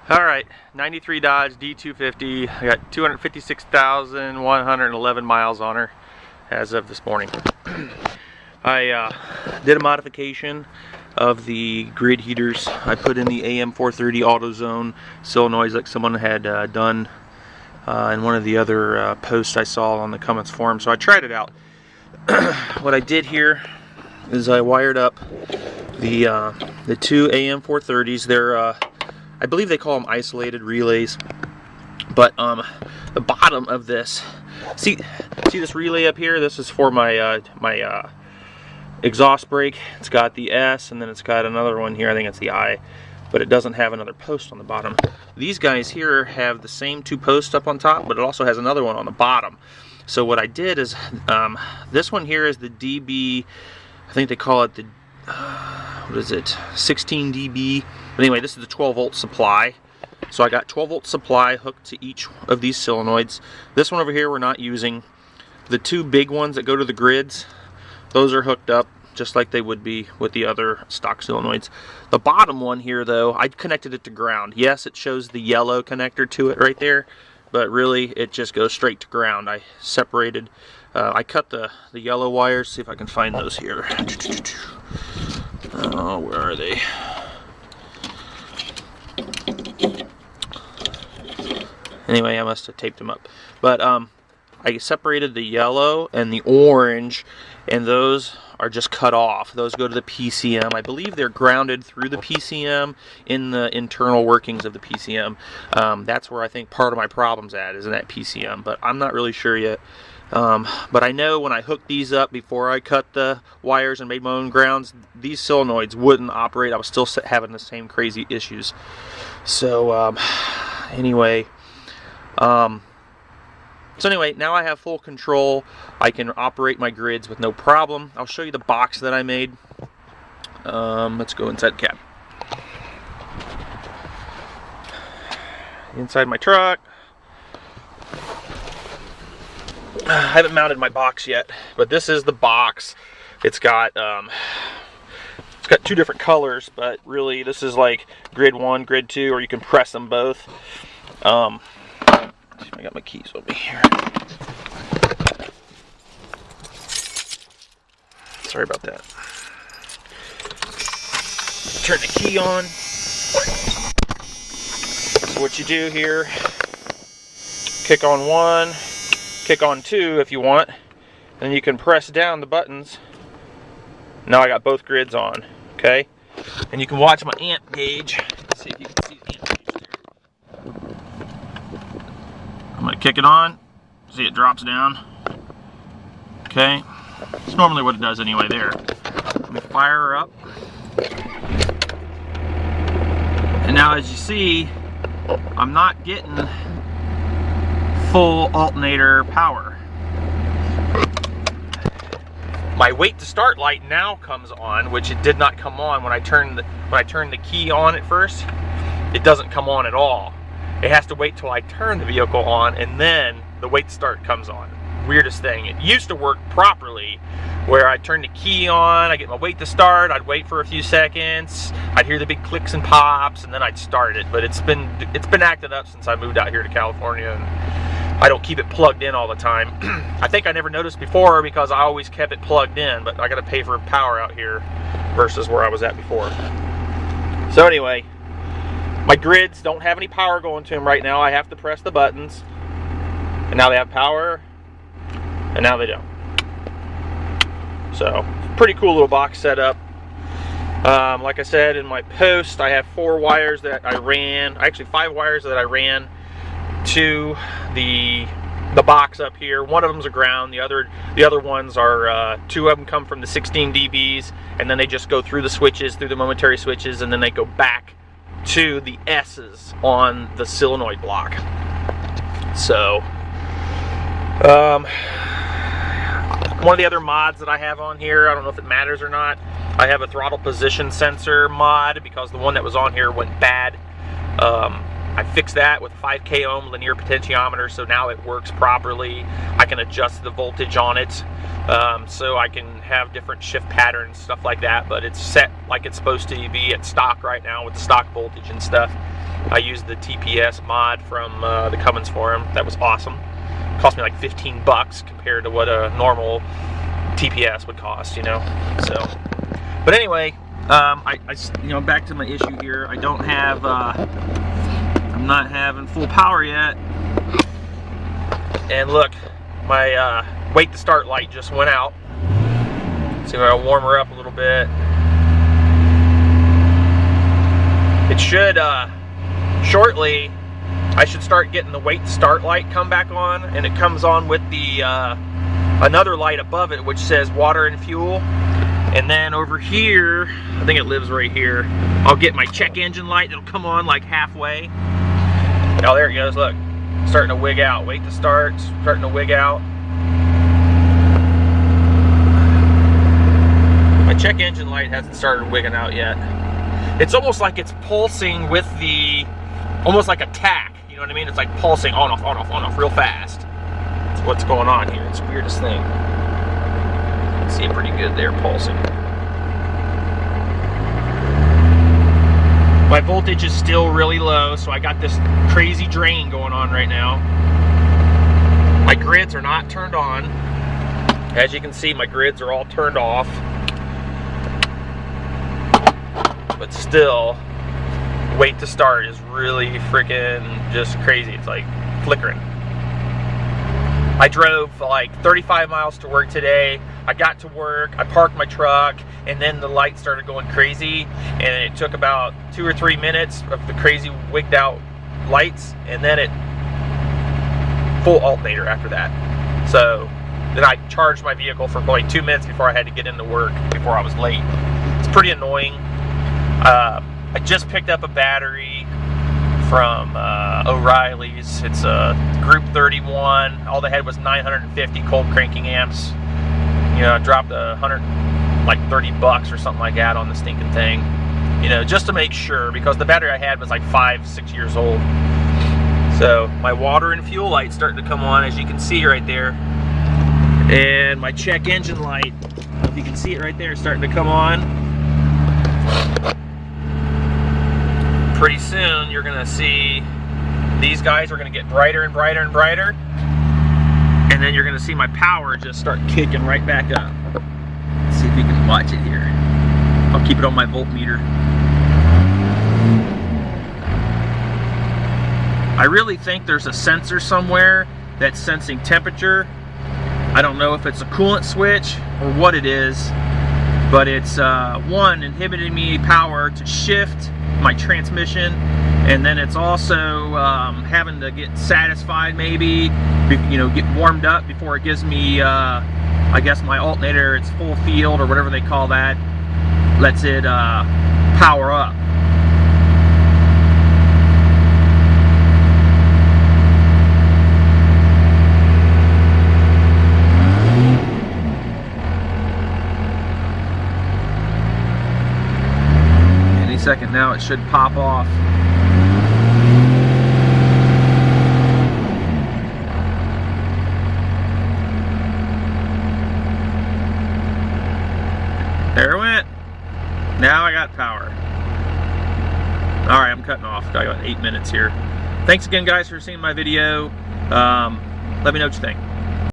Alright, 93 Dodge D-250. I got 256,111 miles on her as of this morning. I did a modification of the grid heaters. I put in the AM430 AutoZone solenoids like someone had done in one of the other posts I saw on the comments forum. So I tried it out. What I did here is I wired up the two AM430s. They're I believe they call them isolated relays, but the bottom of this, see this relay up here? This is for my exhaust brake. It's got the S, and then it's got another one here. I think it's the I, but it doesn't have another post on the bottom. These guys here have the same two posts up on top, but it also has another one on the bottom. So what I did is, this one here is the DB, I think they call it the, what is it, 16 dB. But anyway, this is the 12 volt supply. So I got 12 volt supply hooked to each of these solenoids. This one over here we're not using. The two big ones that go to the grids, those are hooked up just like they would be with the other stock solenoids. The bottom one here though, I connected it to ground. Yes, it shows the yellow connector to it right there, but really it just goes straight to ground. I separated, I cut the yellow wires. See if I can find those here. Oh, where are they? Anyway, I must have taped them up. But I separated the yellow and the orange, and those are just cut off. Those go to the PCM. I believe they're grounded through the PCM in the internal workings of the PCM. That's where I think part of my problem's at, is in that PCM, but I'm not really sure yet. But I know when I hooked these up before I cut the wires and made my own grounds, these solenoids wouldn't operate. I was still having the same crazy issues. So anyway, now I have full control. I can operate my grids with no problem. I'll show you the box that I made. Let's go inside the cab. Inside my truck. I haven't mounted my box yet, but this is the box. It's got two different colors, but really this is like grid 1, grid 2, or you can press them both. I got my keys over here. Sorry about that. Turn the key on. So what you do here, kick on 1, kick on 2 if you want, and you can press down the buttons. Now I got both grids on, okay? And you can watch my amp gauge. Let's see if you can see the amp gauge there. I'm going to kick it on. See, it drops down. Okay? It's normally what it does anyway there. Let me fire her up. And now as you see, I'm not getting full alternator power. My wait to start light now comes on, which it did not come on when I turned the key on at first. It doesn't come on at all. It has to wait till I turn the vehicle on, and then the wait to start comes on. Weirdest thing. It used to work properly, where I'd turn the key on, I get my wait to start, I'd wait for a few seconds, I'd hear the big clicks and pops, and then I'd start it. But it's been acting up since I moved out here to California, and I don't keep it plugged in all the time. I think I never noticed before because I always kept it plugged in, but I gotta pay for power out here versus where I was at before. So anyway, my grids don't have any power going to them right now. I have to press the buttons, and now they have power, and now they don't. So, pretty cool little box setup. Like I said in my post, I have 4 wires that I ran, actually 5 wires that I ran to the box up here. One of them's a ground. The other ones are 2 of them come from the 16 dBs, and then they just go through the switches, through the momentary switches, and then they go back to the S's on the solenoid block. So, one of the other mods that I have on here, I don't know if it matters or not, I have a throttle position sensor mod because the one that was on here went bad. I fixed that with a 5K ohm linear potentiometer, so now it works properly. I can adjust the voltage on it, so I can have different shift patterns, stuff like that, but it's set like it's supposed to be at stock right now with the stock voltage and stuff. I used the TPS mod from the Cummins forum. That was awesome. It cost me like 15 bucks compared to what a normal TPS would cost, you know. So, but anyway, you know, back to my issue here. I don't have, I'm not having full power yet. And look, my wait to start light just went out. So I'll warm her up a little bit. It should, shortly, I should start getting the wait to start light come back on, and it comes on with the another light above it which says water and fuel. And then over here, I think it lives right here, I'll get my check engine light. It'll come on like halfway. Oh, there it goes, look. Starting to wig out. Wait to start, starting to wig out. My check engine light hasn't started wigging out yet. It's almost like it's pulsing with the, almost like a tack, you know what I mean? It's like pulsing on off, on off, on off real fast. That's what's going on here. It's the weirdest thing. You can see it pretty good there, pulsing. My voltage is still really low, so I got this crazy drain going on right now. My grids are not turned on. As you can see, my grids are all turned off. But still, wait to start is really freaking just crazy. It's like flickering. I drove like 35 miles to work today. I got to work, I parked my truck, and then the light started going crazy, and it took about 2 or 3 minutes of the crazy wigged out lights, and then it full alternator after that. So then I charged my vehicle for like 2 minutes before I had to get into work before I was late. It's pretty annoying. I just picked up a battery from O'Reilly's. It's a Group 31. All they had was 950 cold cranking amps. You know, I dropped like 30 bucks or something like that on the stinking thing. You know, just to make sure, because the battery I had was like 5-6 years old. So my water and fuel light's starting to come on, as you can see right there. And my check engine light, if you can see it right there, starting to come on. Pretty soon you're gonna see these guys are gonna get brighter and brighter and brighter, and then you're gonna see my power just start kicking right back up. Let's see if you can watch it here. I'll keep it on my voltmeter. I really think there's a sensor somewhere that's sensing temperature. I don't know if it's a coolant switch or what it is, but it's one, inhibiting me power to shift my transmission, and then it's also having to get satisfied, maybe, you know, get warmed up before it gives me I guess my alternator, its full field or whatever they call that, lets it power up. Second now, it should pop off. There it went. Now I got power. Alright, I'm cutting off. I got 8 minutes here. Thanks again, guys, for seeing my video. Let me know what you think.